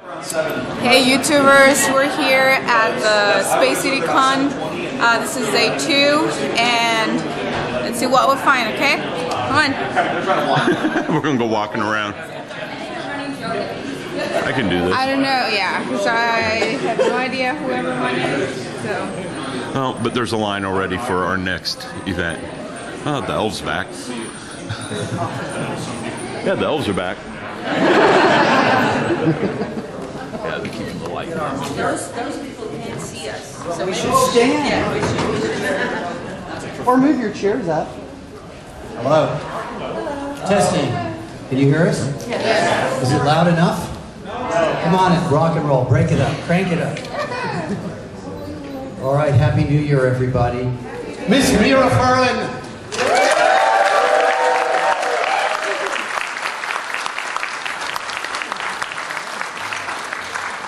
Hey YouTubers, we're here at the Space City Con. This is day 2, and let's see what we'll find, okay? Come on. We're gonna go walking around. I can do this. I don't know, yeah, because I have no idea who everyone is, so. Oh, but there's a line already for our next event. Oh, the elves back. Yeah, the elves are back. Yeah, they're keeping the light on. Those people can't see us. So we should stand. Yeah, we should. Or move your chairs up. Hello. Testing. Can you hear us? Yes. Is it loud enough? Come on and rock and roll. Break it up. Crank it up. All right. Happy New Year, everybody. Miss Mira Furlan.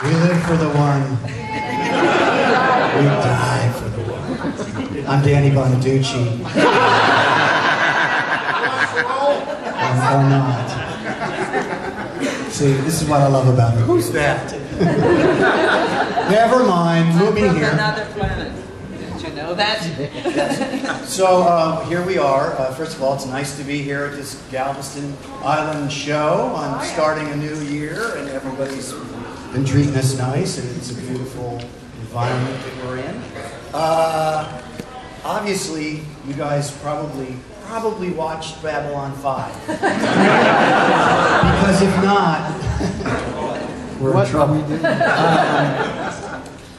We live for the one. We die for the one. I'm Danny Bonaducci. Or not. See, this is what I love about it. Who's that? Never mind. Mumy here. Another planet. Did you know that? So here we are. First of all, it's nice to be here at this Galveston Island show. I'm starting a new year, and everybody's been treating us nice, and it's a beautiful environment that we're in. Obviously, you guys probably watched Babylon 5. Because if not, we're in trouble.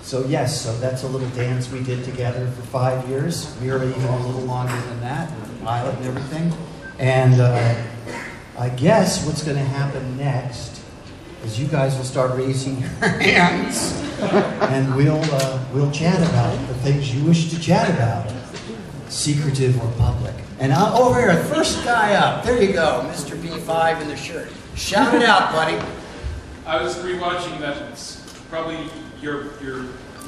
So yes, so that's a little dance we did together for 5 years. Mira even a little longer than that, and the pilot and everything. And I guess what's going to happen next is you guys will start raising your hands, and we'll chat about the things you wish to chat about, secretive or public. And over here, first guy up. There you go, Mr. B5 in the shirt. Shout it out, buddy. I was rewatching that. It's probably your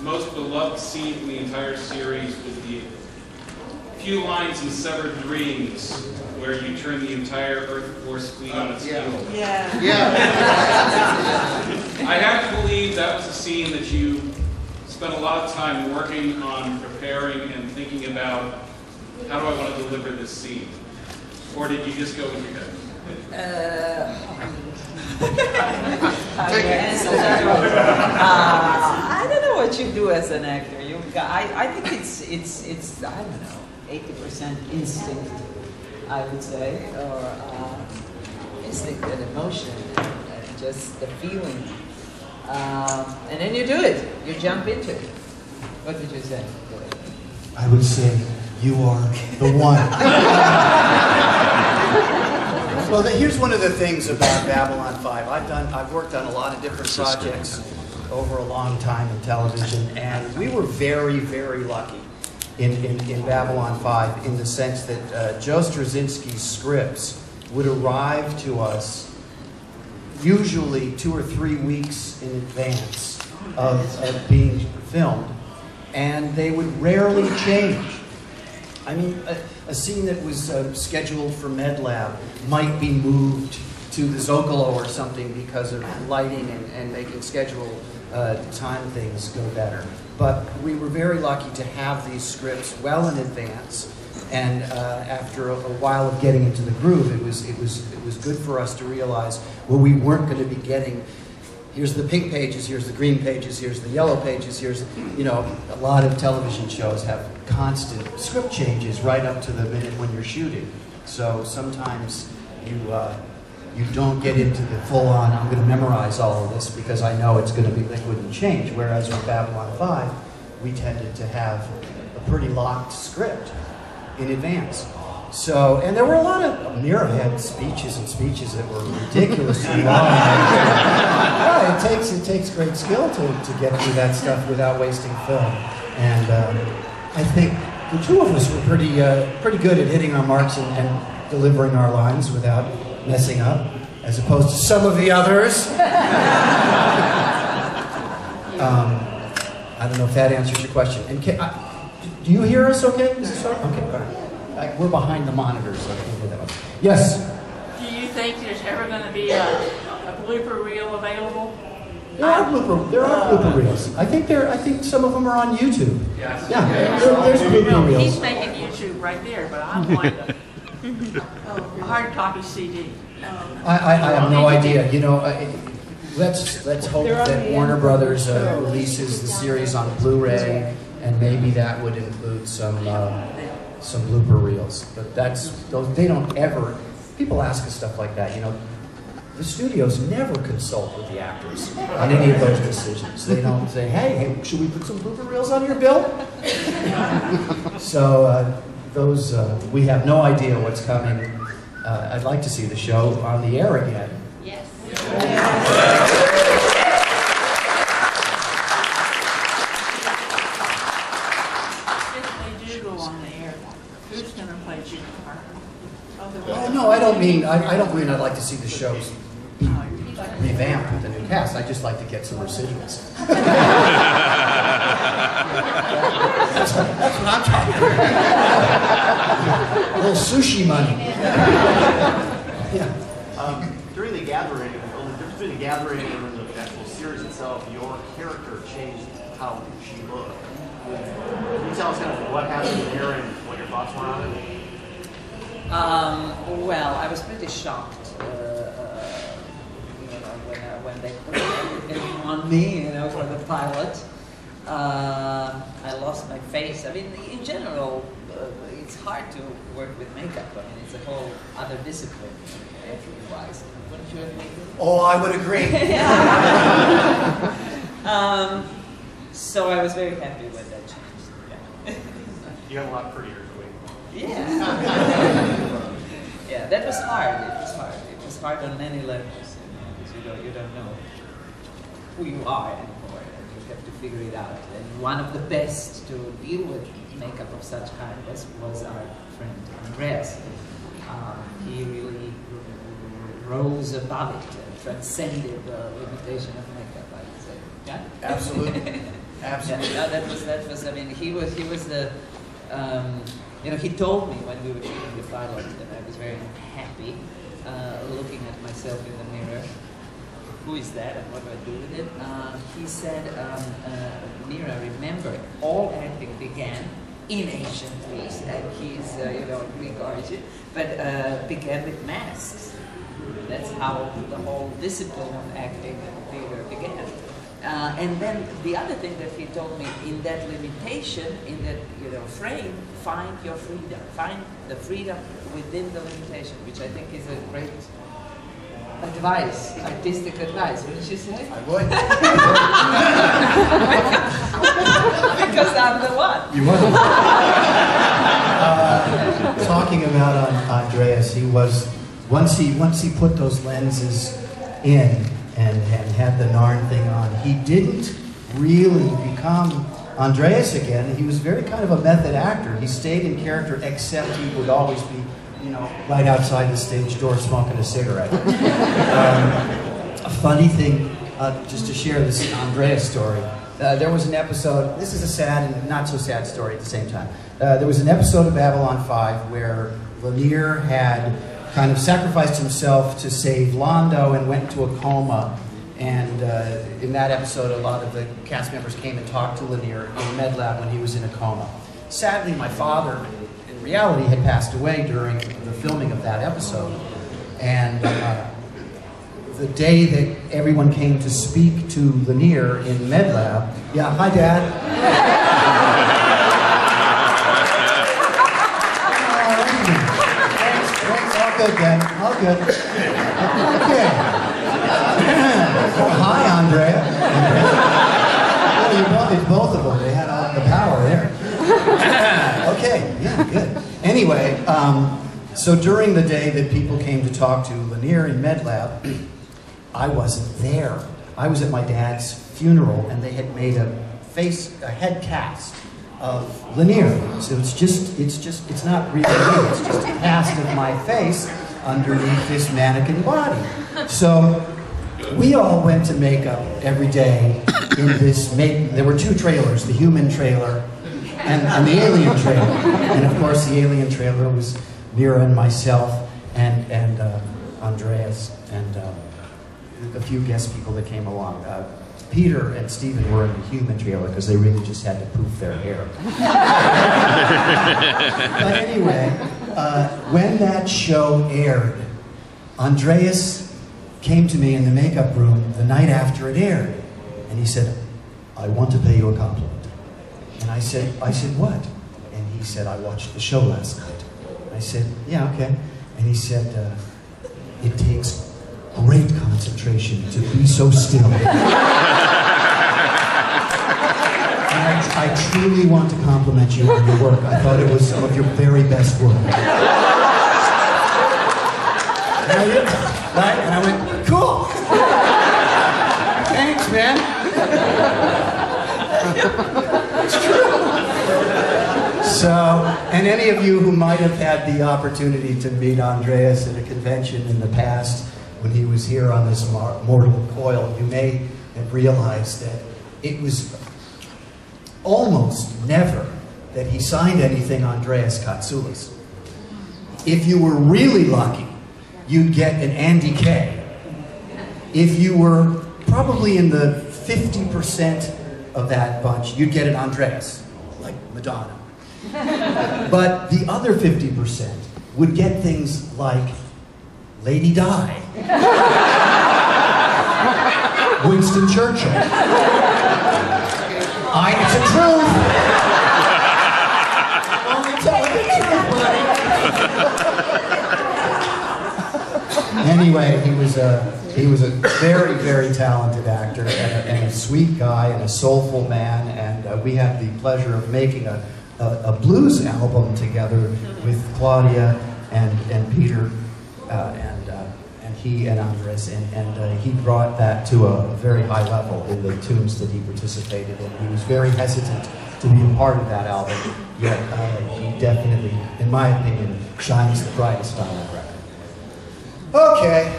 most beloved scene in the entire series was the few lines in Severed Dreams where you turn the entire Earth Force fleet on its heel. Yeah. I have to believe that was a scene that you spent a lot of time working on, preparing, and thinking about how do I want to deliver this scene? Or did you just go with your head? I don't know what you do as an actor. I think it's I don't know, 80% instinct, I would say, or instinct and emotion, and just the feeling. And then you do it. You jump into it. What would you say? I would say you are the one. Well, here's one of the things about Babylon 5. I've worked on a lot of different projects over a long time in television, and we were very, very lucky in Babylon 5 in the sense that Joe Straczynski's scripts would arrive to us usually 2 or 3 weeks in advance of being filmed, and they would rarely change. I mean, a scene that was scheduled for MedLab might be moved to the Zocalo or something because of lighting and making schedule time things go better. But we were very lucky to have these scripts well in advance, and after a while of getting into the groove, it was good for us to realize, well, we weren't going to be getting, here's the pink pages, here's the green pages, here's the yellow pages, here's, you know, a lot of television shows have constant script changes right up to the minute when you're shooting. So sometimes you don't get into the full-on, I'm going to memorize all of this because I know it's going to be liquid and change. Whereas with Babylon 5, we tended to have a pretty locked script in advance. So, and there were a lot of, Mira had speeches and speeches that were ridiculously long. Yeah, it takes great skill to get through that stuff without wasting film. And I think the two of us were pretty good at hitting our marks and delivering our lines without messing up, as opposed to some of the others. I don't know if that answers your question. And do you hear us okay, Mrs. Starr? Okay, all right. We're behind the monitors, so I can hear that. Yes? Do you think there's ever going to be a blooper reel available? There are blooper reels. I think some of them are on YouTube. Yes. Yeah, there's blooper reels. He's making YouTube right there, but I'm like a hard copy CD. I have no idea. You know, let's hope that Warner Brothers releases the series on Blu-ray, and maybe that would include some blooper reels. But they don't ever. People ask us stuff like that. You know, the studios never consult with the actors on any of those decisions. They don't say, "Hey, should we put some blooper reels on your bill?" So we have no idea what's coming. I'd like to see the show on the air again. Yes. If they do go on the air, who's going to play Jimmy Carter? Oh no, I don't mean I'd like to see the shows revamped with a new cast. I just like to get some residuals. That's what I'm talking about. A little sushi money. Yeah. During the gathering, between the gathering and the actual series itself, your character changed how she looked. Can you tell us kind of what happened there and what your thoughts were on it? Well, I was pretty shocked when they put everything on me, for the pilot. I lost my face. I mean, in general, it's hard to work with makeup. I mean, it's a whole other discipline, acting-wise. Wouldn't you agree? Oh, I would agree. So I was very happy with that change. Yeah. You have a lot prettier. Yeah. Yeah, that was hard. It was hard. It was hard on many levels. Because you don't know who you are anymore, and you have to figure it out. And one of the best to deal with makeup of such kind was our friend Andreas. He really rose above it and transcended the limitation of makeup, I would say. Yeah. Absolutely. Absolutely. Yeah, that was. I mean, he was the. He told me when we were shooting the pilot that I was very happy looking at myself in the mirror. Who is that and what do I do with it? He said, Mira, remember, all acting began in ancient Greece, and he's, Greek origin, but began with masks. That's how the whole discipline of acting and theater began. And then the other thing that he told me, in that limitation, in that frame, find your freedom. Find the freedom within the limitation, which I think is a great advice, artistic advice. Wouldn't you say? I would. Because I'm the one. You would. Talking about Andreas, he was once he put those lenses in. And had the Narn thing on. He didn't really become Andreas again. He was very kind of a method actor. He stayed in character, except he would always be, right outside the stage door smoking a cigarette. A funny thing, just to share this Andreas story. There was an episode, this is a sad and not so sad story at the same time. There was an episode of Babylon 5 where Lanier had kind of sacrificed himself to save Londo and went into a coma. And in that episode, a lot of the cast members came and talked to Lanier in MedLab when he was in a coma. Sadly, my father, in reality, had passed away during the filming of that episode. And the day that everyone came to speak to Lanier in MedLab, yeah, hi, Dad. Good, Dan. All good. Okay. Hi, Andrea. Well, it's both of them. They had all the power there. Okay. Yeah, good. Anyway, so during the day that people came to talk to Lanier in MedLab, I wasn't there. I was at my dad's funeral, and they had made a head cast of Lanier. So it's not really me, it's just a cast of my face underneath this mannequin body. So we all went to makeup every day in this there were two trailers, the human trailer and the alien trailer. And of course the alien trailer was Mira and myself and Andreas. And a few guest people that came along. Peter and Stephen were in the human trailer because they really just had to poof their hair. But anyway, when that show aired, Andreas came to me in the makeup room the night after it aired, and he said, "I want to pay you a compliment." And I said, "What?" And he said, "I watched the show last night." I said, "Yeah, okay." And he said, "It takes great concentration to be so still." And I truly want to compliment you on your work. I thought it was some of your very best work. And I went, "Cool. Thanks, man." It's true. So, and any of you who might have had the opportunity to meet Andreas at a convention in the past, when he was here on this mortal coil, you may have realized that it was almost never that he signed anything Andreas Katsoulis. If you were really lucky, you'd get an Andy Kay. If you were probably in the 50% of that bunch, you'd get an Andreas, like Madonna. But the other 50% would get things like Lady Di, Winston Churchill. It's the truth. Only telling the truth, buddy. Anyway, he was a very, very talented actor and a sweet guy and a soulful man, and we had the pleasure of making a blues album together with Claudia and Peter and he and Andres, and he brought that to a very high level in the tunes that he participated in. He was very hesitant to be a part of that album, yet he definitely, in my opinion, shines the brightest on that record. Okay,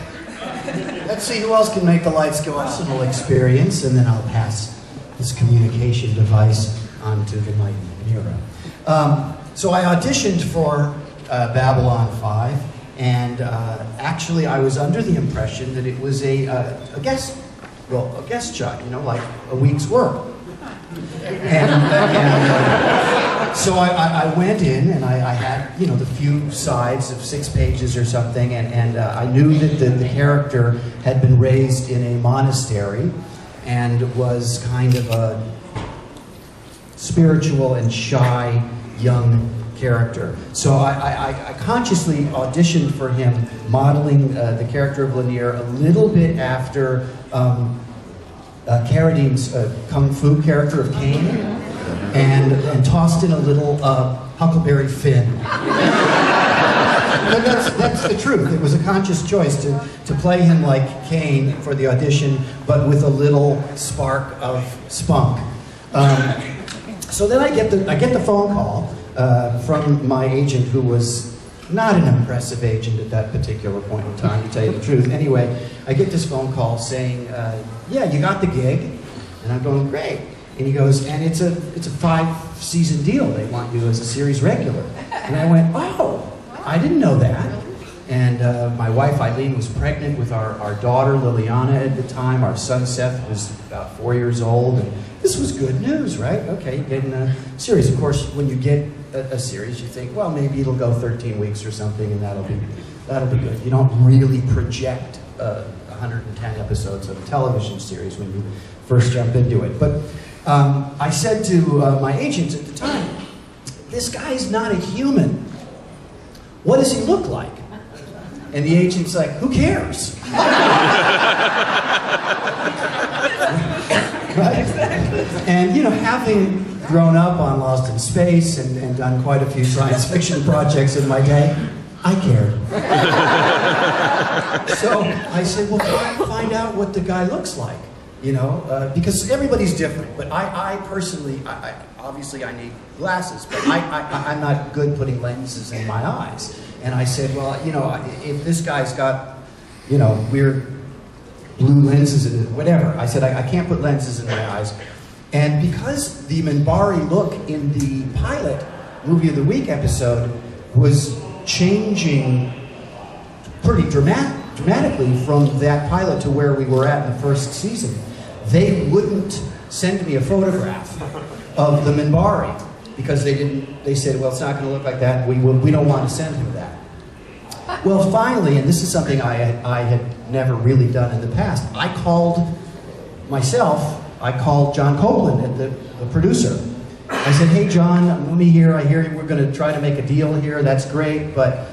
let's see who else can make the lights go off. Personal experience, and then I'll pass this communication device onto the mighty Mira. So I auditioned for Babylon 5, and actually I was under the impression that it was a guest shot, you know, like a week's work. So I went in, and I had, you know, the few sides of 6 pages or something, and I knew that the character had been raised in a monastery and was kind of a spiritual and shy young character. So I consciously auditioned for him, modeling the character of Lanier a little bit after Carradine's kung fu character of Cain, and tossed in a little Huckleberry Finn. But that's the truth. It was a conscious choice to play him like Cain for the audition, but with a little spark of spunk. So then I get the phone call from my agent, who was not an impressive agent at that particular point in time, to tell you the truth. Anyway, I get this phone call saying, "Yeah, you got the gig," and I'm going, "Great." And he goes, "And it's a 5-season deal. They want you as a series regular." And I went, "Oh, I didn't know that." And my wife Eileen was pregnant with our daughter Liliana at the time. Our son Seth was about 4 years old, and this was good news, right? Okay, you're getting a series. Of course, when you get a series, you think, well, maybe it'll go 13 weeks or something, and that'll be good. You don't really project 110 episodes of a television series when you first jump into it. But I said to my agent at the time, "This guy's not a human. What does he look like?" And the agent's like, "Who cares?" Right? And, you know, having grown up on Lost in Space and done quite a few science fiction projects in my day, I cared. So I said, well, find out what the guy looks like, you know, because everybody's different. But I personally, obviously I need glasses, but I'm not good putting lenses in my eyes. And I said, well, you know, if this guy's got, you know, weird blue lenses in it, whatever. I said, I can't put lenses in my eyes. And because the Minbari look in the pilot Movie of the Week episode was changing pretty dramatically, dramatically from that pilot to where we were at in the first season. They wouldn't send me a photograph of the Minbari because they said, well, it's not going to look like that. We don't want to send him that. Well, finally, and this is something I had never really done in the past, I called John Copeland, the producer. I said, hey, John, Mumy here. I hear we're going to try to make a deal here. That's great, but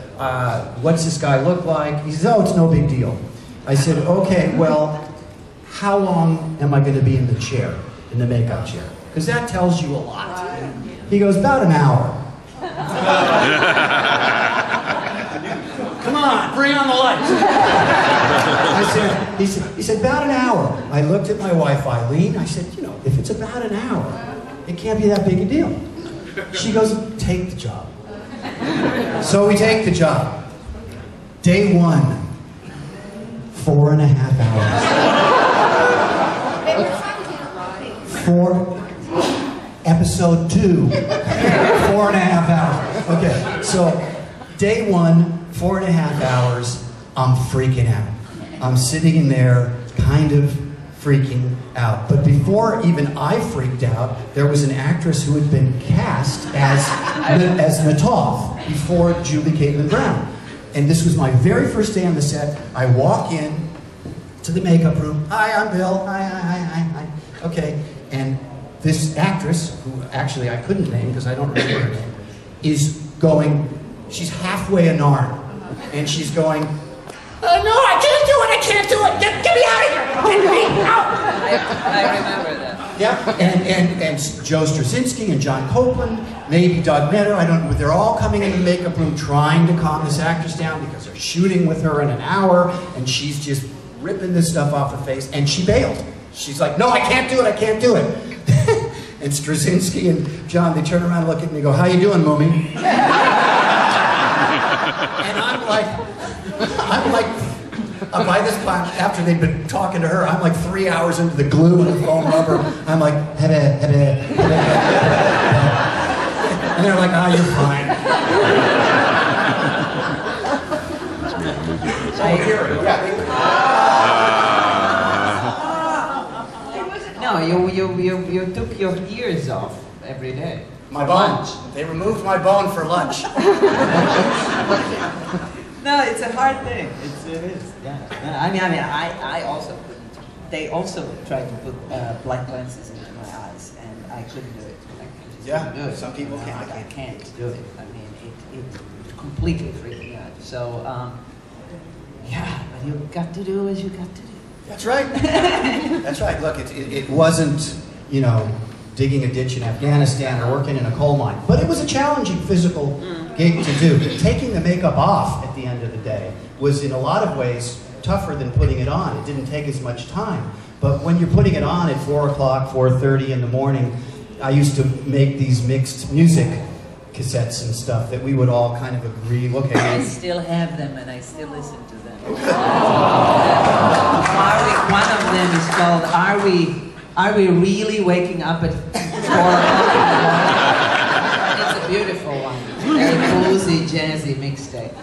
what's this guy look like? He says, oh, it's no big deal. I said, okay, well, how long am I going to be in the chair, in the makeup chair? Because that tells you a lot. He goes, about an hour. Come on, bring on the lights. He said, about an hour. I looked at my wife, Eileen. I said, you know, if it's about an hour, it can't be that big a deal. She goes, take the job. So we take the job. Day 1, 4.5 hours. Episode 2, 4.5 hours. Okay, so day 1, 4.5 hours, I'm freaking out. I'm sitting in there, kind of freaking out. But before even I freaked out, there was an actress who had been cast as Natoff before Julie Caitlin Brown. And this was my very first day on the set. I walk in to the makeup room. Hi, I'm Bill. Hi. Okay, and this actress, who actually I couldn't name because I don't remember her name, is going, she's halfway an arm, and she's going, no, I can't do it, get me out of here, get me out! I remember that. Yeah, and Joe Straczynski and John Copeland, maybe Doug Meadow, I don't know, they're all coming in the makeup room trying to calm this actress down because they're shooting with her in an hour, and she's just ripping this stuff off her face, and she bailed. She's like, no, I can't do it. And Straczynski and John, they turn around and look at me and go, how you doing, Mumy? And I'm like, by this time, after they'd been talking to her, I'm like 3 hours into the glue and the foam rubber. I'm like, and they're like, oh, you're fine. I hear it. No, you took your ears off every day. My bone. They removed my bone for lunch. No, it's a hard thing. It is. Yeah. I also couldn't. They also tried to put black lenses into my eyes, and I couldn't do it. Yeah. Do it. Some people can't. I can't do it. I mean, it completely freaked me out. So, yeah. But you got to do as you got to do. That's right. That's right. Look, it wasn't, you know, digging a ditch in Afghanistan or working in a coal mine, but it was a challenging physical gig to do. Taking the makeup off at the end of the day was, in a lot of ways, tougher than putting it on. It didn't take as much time. But when you're putting it on at 4 o'clock, 4:30 in the morning, I used to make these mixed music cassettes and stuff that we would all kind of agree, okay. I still have them and I still listen to them. One of them is called Are We Really Waking Up at 4 o'clock in the morning? It's a beautiful one. Very bluesy, jazzy mixtape.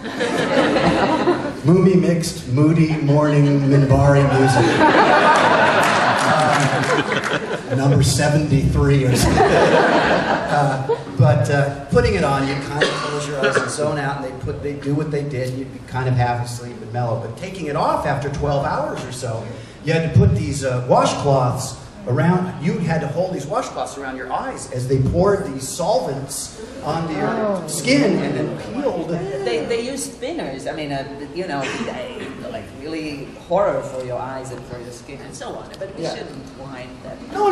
Mumy mixed moody morning Minbari music. Number 73 or something. But putting it on, you kind of close your eyes and zone out, and they do what they did, and you'd be kind of half asleep and mellow. But taking it off after 12 hours or so, you had to put these washcloths around, you had to hold these washcloths around your eyes as they poured these solvents onto your skin and then peeled. They use thinners. I mean, you know, like really horror for your eyes and for your skin and so on. But we shouldn't whine that much. No.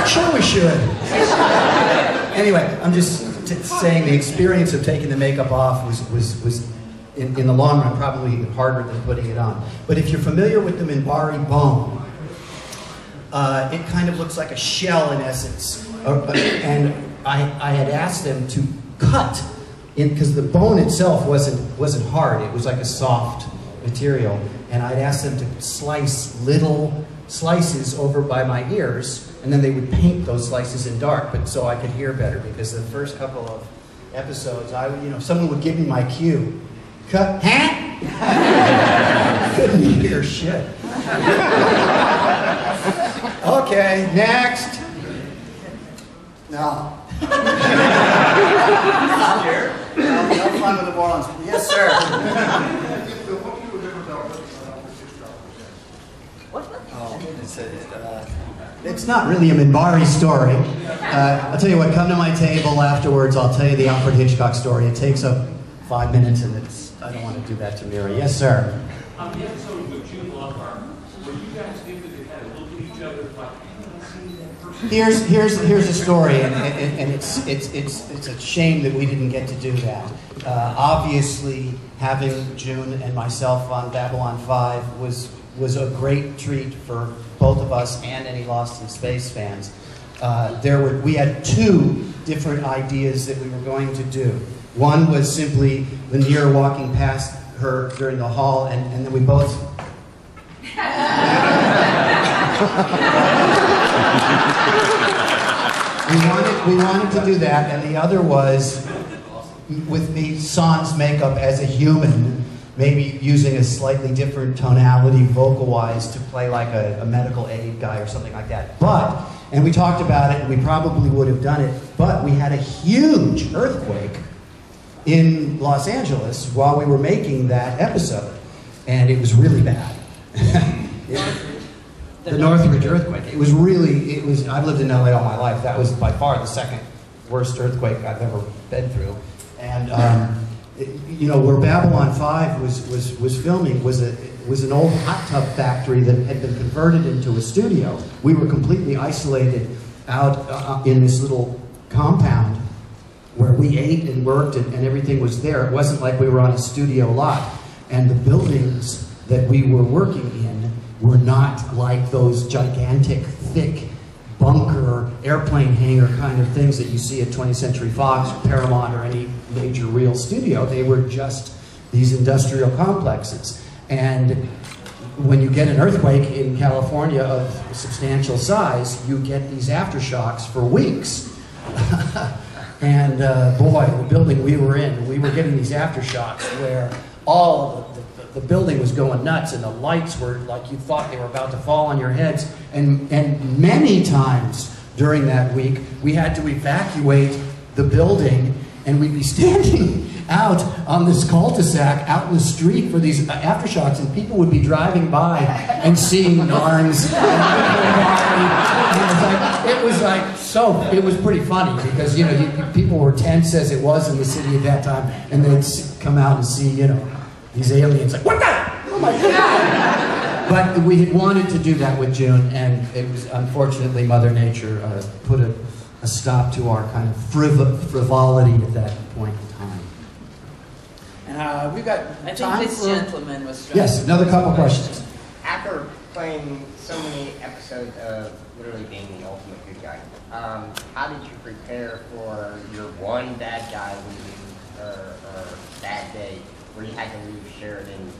Sure we should. Anyway, I'm just saying the experience of taking the makeup off was in the long run probably harder than putting it on. But if you're familiar with the Minbari bone, it kind of looks like a shell in essence. And I had asked them to cut in, because the bone itself wasn't hard, it was like a soft material. And I'd asked them to slice little slices over by my ears, and then they would paint those slices in dark, but so I could hear better, because the first couple of episodes, someone would give me my cue. Cut, huh? Couldn't hear shit. Okay, next. No. No fun with the morons. Yes, sir. It's not really a Minbari story. I'll tell you what, come to my table afterwards, I'll tell you the Alfred Hitchcock story. It takes up 5 minutes and I don't want to do that to Mira. Yes, sir. On the episode with June Lockhart, were you guys able to kind of look at each other like, Here's a story, and it's a shame that we didn't get to do that. Obviously, having June and myself on Babylon 5 was a great treat for both of us and any Lost in Space fans. We had 2 different ideas that we were going to do. One was simply Lanier walking past her during the hall, and then we both. We wanted to do that, and the other was with me sans makeup as a human, maybe using a slightly different tonality vocal-wise to play like a medical aid guy or something like that. And we talked about it, and we probably would have done it, but we had a huge earthquake in Los Angeles while we were making that episode, and it was really bad. The Northridge earthquake. I've lived in LA all my life. That was by far the second worst earthquake I've ever been through. And, where Babylon 5 was filming was an old hot tub factory that had been converted into a studio. We were completely isolated out in this little compound where we ate and worked and everything was there. It wasn't like we were on a studio lot. And the buildings that we were working in were not like those gigantic, thick, bunker, airplane hangar kind of things that you see at 20th Century Fox or Paramount or any major real studio. They were just these industrial complexes. And when you get an earthquake in California of substantial size, you get these aftershocks for weeks. And boy, the building we were in, we were getting these aftershocks where all of the building was going nuts and the lights were like you thought they were about to fall on your heads. And many times during that week, we had to evacuate the building and we'd be standing out on this cul-de-sac out in the street for these aftershocks, and people would be driving by and seeing Narns. It was pretty funny because, people were tense as it was in the city at that time, and they'd come out and see, these aliens like, what the? Oh my God! But we had wanted to do that with June, and it was, unfortunately, Mother Nature put a stop to our kind of frivolity at that point in time. And we've got I think this gentleman was trying. Yes, another couple questions. After playing so many episodes of literally being the ultimate good guy, how did you prepare for your one bad guy leaving or bad day where you had to leave Sheridan?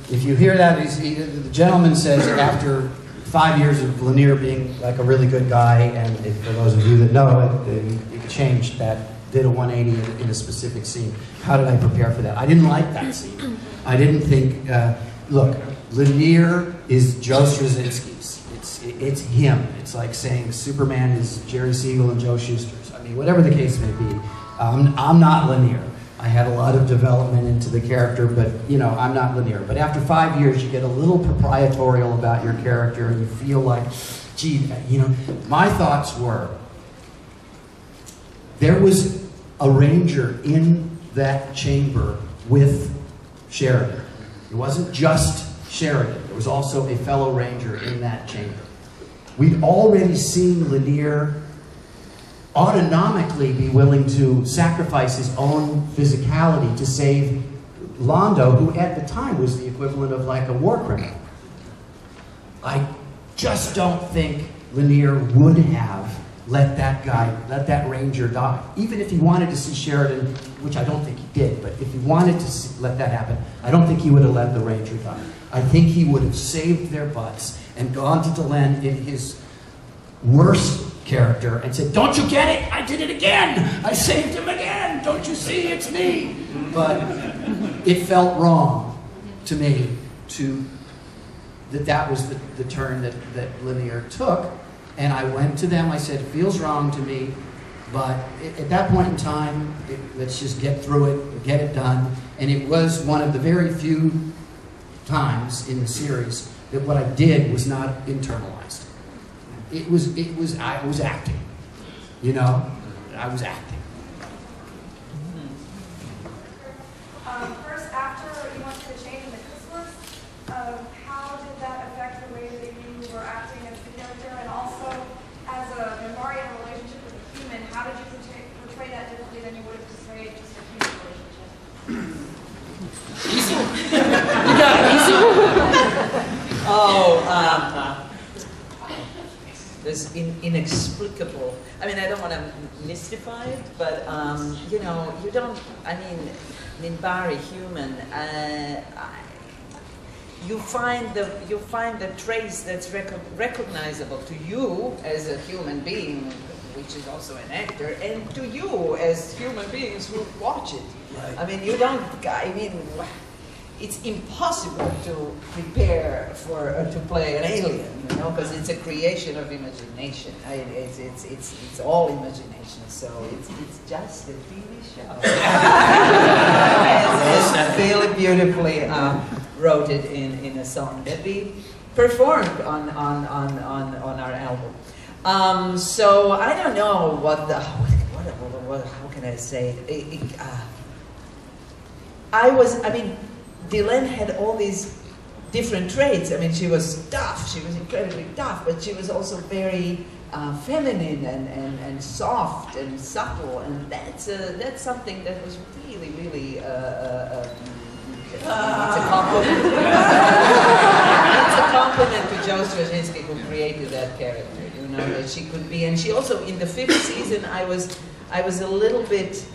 If you hear that, the gentleman says after 5 years of Lanier being like a really good guy, and for those of you that know it changed that, did a 180 in a specific scene. How did I prepare for that? I didn't like that scene. I didn't think, look, Lanier is Joe Straczynski's. It's him. It's like saying Superman is Jerry Siegel and Joe Shuster's. I mean, whatever the case may be. I'm not Lanier. I had a lot of development into the character, but I'm not Lanier. But after 5 years, you get a little proprietorial about your character, and you feel like, gee, my thoughts were, there was a ranger in that chamber with Sheridan. It wasn't just Sheridan. There was also a fellow ranger in that chamber. We'd already seen Lanier autonomically be willing to sacrifice his own physicality to save Londo, who at the time was the equivalent of like a war criminal. I just don't think Lanier would have let that ranger die. Even if he wanted to see Sheridan, which I don't think he did, but if he wanted to let that happen, I don't think he would have let the ranger die. I think he would have saved their butts and gone to Delenn in his worst character and said, don't you get it? I did it again! I saved him again! Don't you see? It's me! But it felt wrong to me that was the turn that Linear took. And I went to them, I said, it feels wrong to me, but at that point in time, let's just get through it, get it done. And it was one of the very few times in the series that what I did was not internalized. I was acting, you know? I was acting. First, after you went through the change in the chrysalis, how did that affect the way that you were acting as the character, and also as a Minbari in a relationship with a human, how did you portray that differently than you would have portrayed just a human relationship? Easy. You got it, easy. There's inexplicable. I mean, I don't want to mystify it, but you know, you don't. I mean, Minbari human. You find the trace that's recognizable to you as a human being, which is also an actor, and to you as human beings who watch it. Right. I mean, you don't. I mean, it's impossible to prepare for to play an alien, you know, because it's a creation of imagination. It's all imagination. So it's just a TV show. It's really beautifully wrote it in a song that we performed on our album. So I don't know what how can I say it? I mean, Dylan had all these different traits. I mean, she was tough. She was incredibly tough, but she was also very feminine and soft and subtle, and that's something that was really it's a compliment. It's a compliment to Joe Straczynski, who created that character. You know, that she could be, and she also in the 5th season I was a little bit.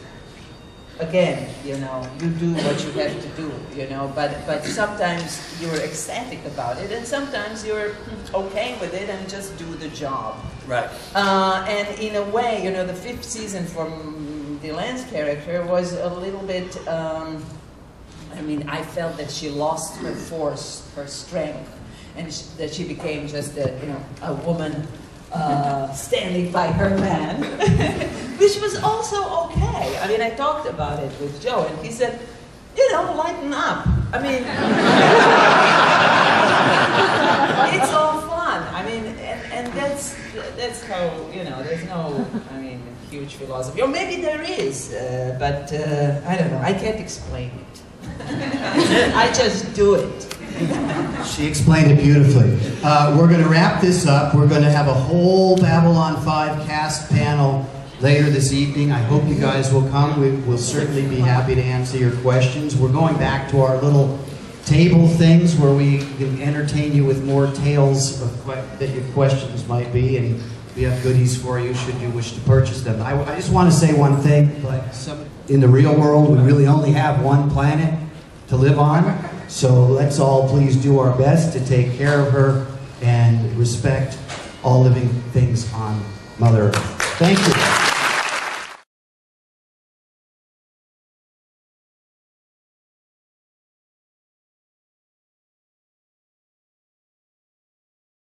Again, you know, you do what you have to do, you know, but sometimes you're ecstatic about it, and sometimes you're okay with it and just do the job. Right. And in a way, you know, the 5th season from Dylan's character was a little bit, I mean, I felt that she lost her force, her strength, and that she became just a woman standing by her man, which was also okay. I mean, I talked about it with Joe, and he said, you know, lighten up. I mean, it's all fun. I mean, and that's how, you know, there's no, I mean, huge philosophy. Or maybe there is, but I don't know. I can't explain it. I just do it. She explained it beautifully. We're going to wrap this up. We're going to have a whole Babylon 5 cast panel later this evening. I hope you guys will come. We'll certainly be happy to answer your questions. We're going back to our little table things where we can entertain you with more tales of that your questions might be, and we have goodies for you should you wish to purchase them. I just want to say one thing. In the real world, we really only have one planet to live on. So let's all please do our best to take care of her and respect all living things on Mother Earth. Thank you.